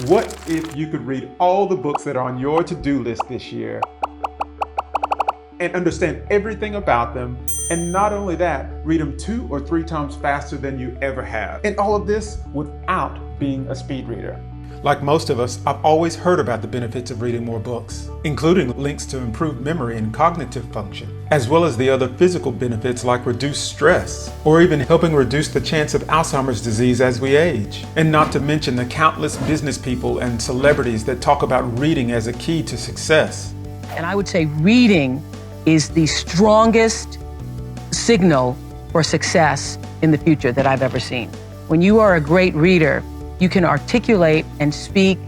What if you could read all the books that are on your to-do list this year and understand everything about them, and not only that, read them 2 or 3 times faster than you ever have? And all of this without being a speed reader. Like most of us, I've always heard about the benefits of reading more books, including links to improved memory and cognitive function, as well as the other physical benefits like reduced stress, or even helping reduce the chance of Alzheimer's disease as we age. And not to mention the countless business people and celebrities that talk about reading as a key to success. And I would say reading is the strongest signal for success in the future that I've ever seen. When you are a great reader, you can articulate and speak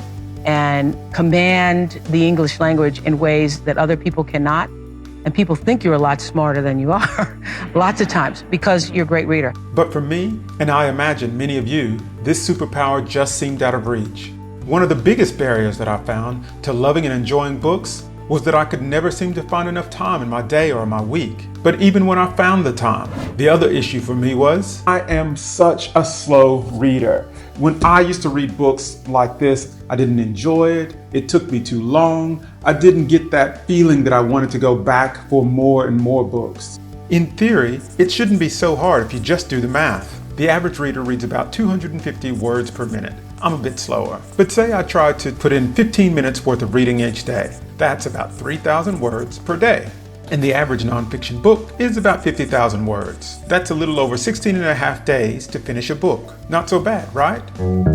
and command the English language in ways that other people cannot. And people think you're a lot smarter than you are, lots of times, because you're a great reader. But for me, and I imagine many of you, this superpower just seemed out of reach. One of the biggest barriers that I found to loving and enjoying books was that I could never seem to find enough time in my day or my week. But even when I found the time, the other issue for me was I am such a slow reader. When I used to read books like this, I didn't enjoy it. It took me too long. I didn't get that feeling that I wanted to go back for more and more books. In theory, it shouldn't be so hard if you just do the math. The average reader reads about 250 words per minute. I'm a bit slower. But say I try to put in 15 minutes worth of reading each day. That's about 3,000 words per day. And the average nonfiction book is about 50,000 words. That's a little over 16 and a half days to finish a book. Not so bad, right?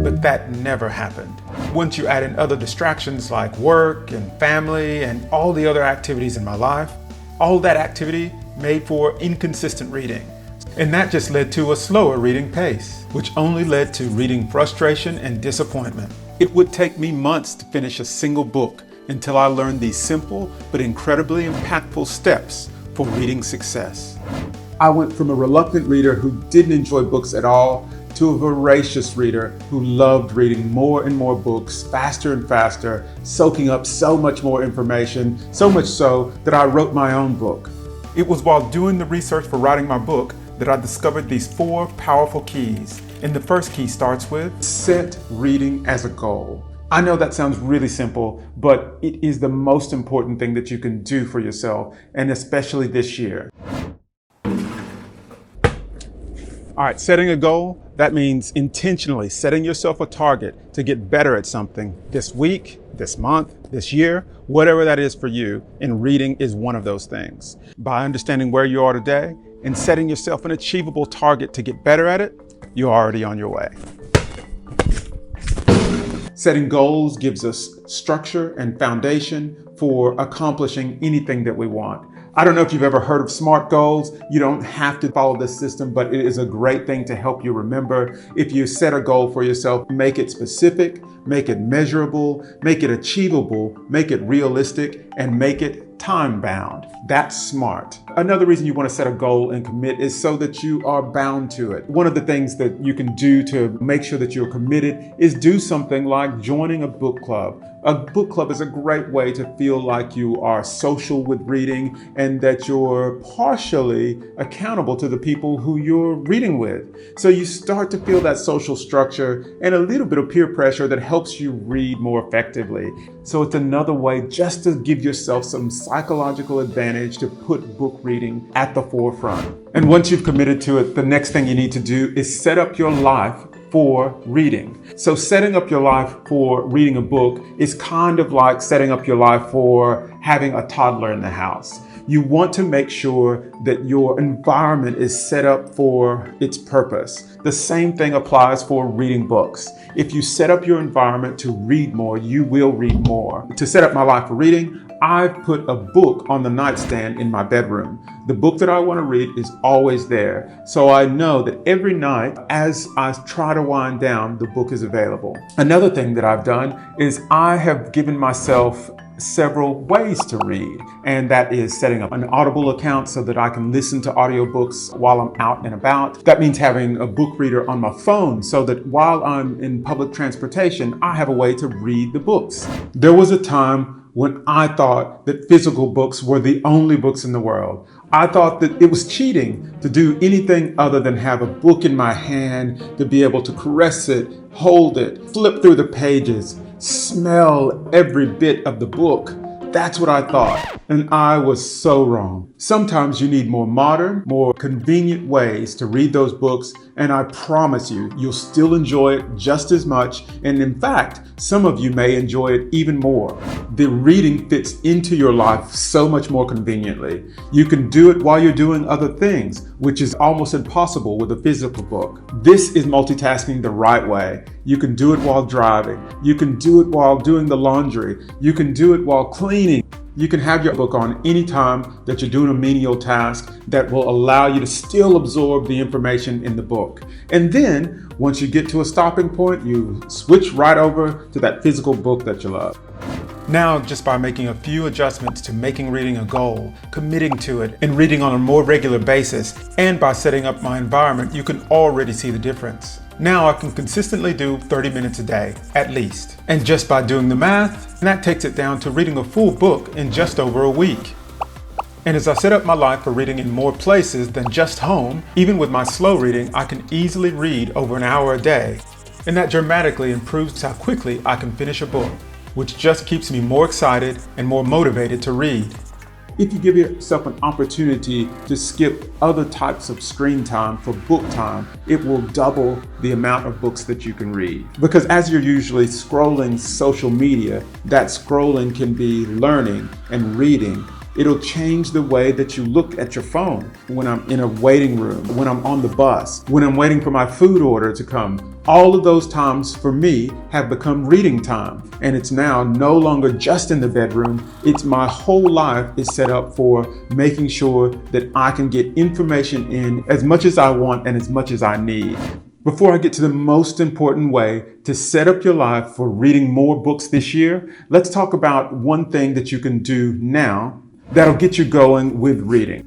But that never happened. Once you add in other distractions like work and family and all the other activities in my life, all that activity made for inconsistent reading. And that just led to a slower reading pace, which only led to reading frustration and disappointment. It would take me months to finish a single book until I learned these simple but incredibly impactful steps for reading success. I went from a reluctant reader who didn't enjoy books at all to a voracious reader who loved reading more and more books faster and faster, soaking up so much more information, so much so that I wrote my own book. It was while doing the research for writing my book that I discovered these 4 powerful keys. And the first key starts with set reading as a goal. I know that sounds really simple, but it is the most important thing that you can do for yourself, and especially this year. All right, setting a goal, that means intentionally setting yourself a target to get better at something this week, this month, this year, whatever that is for you, and reading is one of those things. By understanding where you are today and setting yourself an achievable target to get better at it, you're already on your way. Setting goals gives us structure and foundation for accomplishing anything that we want. I don't know if you've ever heard of SMART goals. You don't have to follow this system, but it is a great thing to help you remember. If you set a goal for yourself, make it specific, make it measurable, make it achievable, make it realistic, and make it time-bound. That's SMART. Another reason you want to set a goal and commit is so that you are bound to it. One of the things that you can do to make sure that you're committed is do something like joining a book club. A book club is a great way to feel like you are social with reading and that you're partially accountable to the people who you're reading with. So you start to feel that social structure and a little bit of peer pressure that helps you read more effectively. So it's another way just to give yourself some psychological advantage to put book reading at the forefront. And once you've committed to it, the next thing you need to do is set up your life for reading. So setting up your life for reading a book is kind of like setting up your life for having a toddler in the house. You want to make sure that your environment is set up for its purpose. The same thing applies for reading books. If you set up your environment to read more, you will read more. To set up my life for reading, I've put a book on the nightstand in my bedroom. The book that I want to read is always there. So I know that every night as I try to wind down, the book is available. Another thing that I've done is I have given myself several ways to read, and that is setting up an Audible account so that I can listen to audiobooks while I'm out and about. That means having a book reader on my phone so that while I'm in public transportation, I have a way to read the books. There was a time when I thought that physical books were the only books in the world. I thought that it was cheating to do anything other than have a book in my hand, to be able to caress it, hold it, flip through the pages, smell every bit of the book. That's what I thought, and I was so wrong. Sometimes you need more modern, more convenient ways to read those books, and I promise you, you'll still enjoy it just as much, and in fact, some of you may enjoy it even more. The reading fits into your life so much more conveniently. You can do it while you're doing other things, which is almost impossible with a physical book. This is multitasking the right way. You can do it while driving. You can do it while doing the laundry. You can do it while cleaning. You can have your book on anytime that you're doing a menial task that will allow you to still absorb the information in the book. And then, once you get to a stopping point, you switch right over to that physical book that you love. Now, just by making a few adjustments to making reading a goal, committing to it, and reading on a more regular basis, and by setting up my environment, you can already see the difference. Now I can consistently do 30 minutes a day, at least. And just by doing the math, that takes it down to reading a full book in just over a week. And as I set up my life for reading in more places than just home, even with my slow reading, I can easily read over an hour a day. And that dramatically improves how quickly I can finish a book, which just keeps me more excited and more motivated to read. If you give yourself an opportunity to skip other types of screen time for book time, it will double the amount of books that you can read. Because as you're usually scrolling social media, that scrolling can be learning and reading. It'll change the way that you look at your phone when I'm in a waiting room, when I'm on the bus, when I'm waiting for my food order to come. All of those times for me have become reading time. And it's now no longer just in the bedroom. It's my whole life is set up for making sure that I can get information in as much as I want and as much as I need. Before I get to the most important way to set up your life for reading more books this year, let's talk about one thing that you can do now that'll get you going with reading.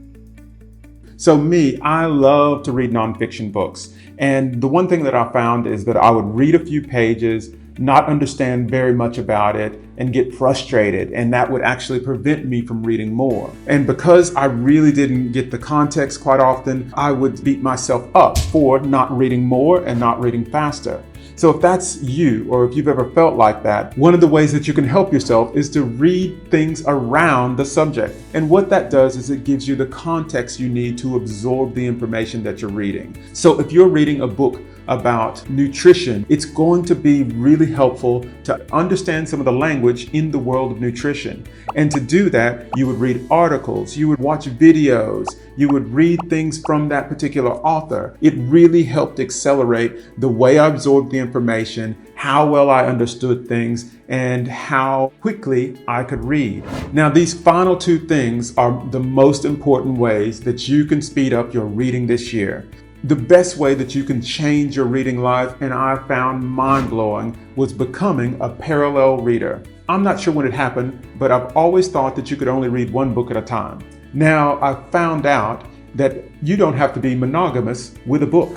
So me, I love to read nonfiction books. And the one thing that I found is that I would read a few pages, not understand very much about it, and get frustrated. And that would actually prevent me from reading more. And because I really didn't get the context quite often, I would beat myself up for not reading more and not reading faster. So if that's you, or if you've ever felt like that, one of the ways that you can help yourself is to read things around the subject. And what that does is it gives you the context you need to absorb the information that you're reading. So if you're reading a book about nutrition, it's going to be really helpful to understand some of the language in the world of nutrition. And to do that, you would read articles, you would watch videos, you would read things from that particular author. It really helped accelerate the way I absorbed the information, how well I understood things, and how quickly I could read. Now, these final two things are the most important ways that you can speed up your reading this year. The best way that you can change your reading life, and I found mind-blowing, was becoming a parallel reader. I'm not sure when it happened, but I've always thought that you could only read one book at a time. Now, I found out that you don't have to be monogamous with a book.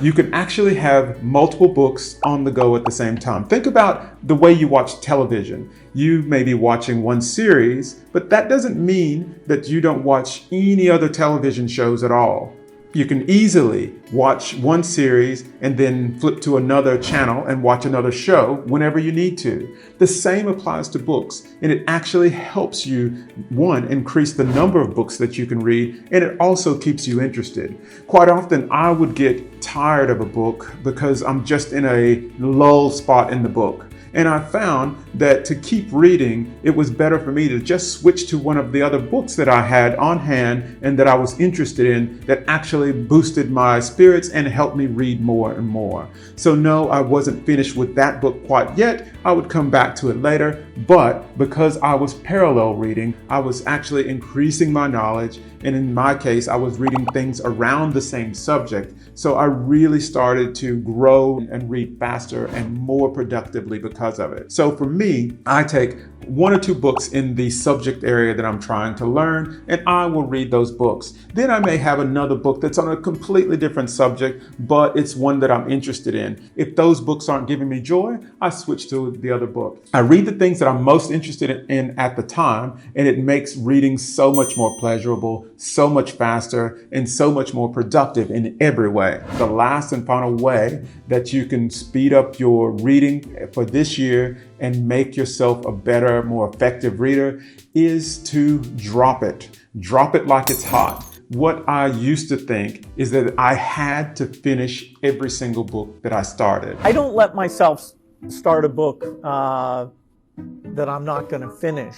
You can actually have multiple books on the go at the same time. Think about the way you watch television. You may be watching one series, but that doesn't mean that you don't watch any other television shows at all. You can easily watch one series and then flip to another channel and watch another show whenever you need to. The same applies to books, and it actually helps you, one, increase the number of books that you can read, and it also keeps you interested. Quite often, I would get tired of a book because I'm just in a lull spot in the book. And I found that to keep reading, it was better for me to just switch to one of the other books that I had on hand and that I was interested in that actually boosted my spirits and helped me read more and more. So no, I wasn't finished with that book quite yet. I would come back to it later, but because I was parallel reading, I was actually increasing my knowledge. And in my case, I was reading things around the same subject. So I really started to grow and read faster and more productively because of it. So for me, I take 1 or 2 books in the subject area that I'm trying to learn, and I will read those books. Then I may have another book that's on a completely different subject, but it's one that I'm interested in. If those books aren't giving me joy, I switch to the other book. I read the things that I'm most interested in at the time, and it makes reading so much more pleasurable, so much faster, and so much more productive in every way. The last and final way that you can speed up your reading for this year and make yourself a better, more effective reader is to drop it. Drop it like it's hot. What I used to think is that I had to finish every single book that I started. I don't let myself start a book that I'm not going to finish.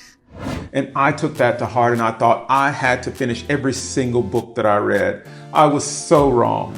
And I took that to heart, and I thought I had to finish every single book that I read. I was so wrong.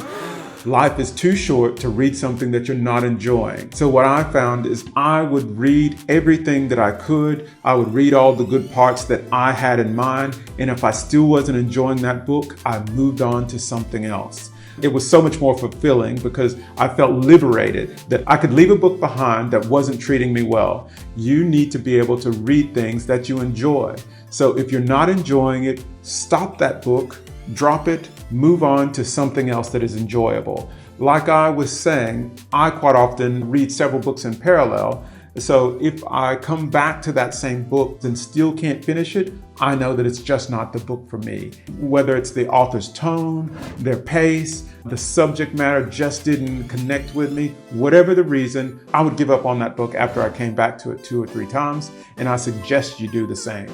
Life is too short to read something that you're not enjoying. So what I found is I would read everything that I could. I would read all the good parts that I had in mind. And if I still wasn't enjoying that book, I moved on to something else. It was so much more fulfilling because I felt liberated that I could leave a book behind that wasn't treating me well. You need to be able to read things that you enjoy. So if you're not enjoying it, stop that book, drop it, move on to something else that is enjoyable. Like I was saying, I quite often read several books in parallel. So if I come back to that same book and still can't finish it, I know that it's just not the book for me. Whether it's the author's tone, their pace, the subject matter just didn't connect with me, whatever the reason, I would give up on that book after I came back to it 2 or 3 times, and I suggest you do the same.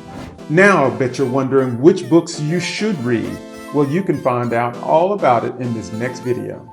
Now I bet you're wondering which books you should read. Well, you can find out all about it in this next video.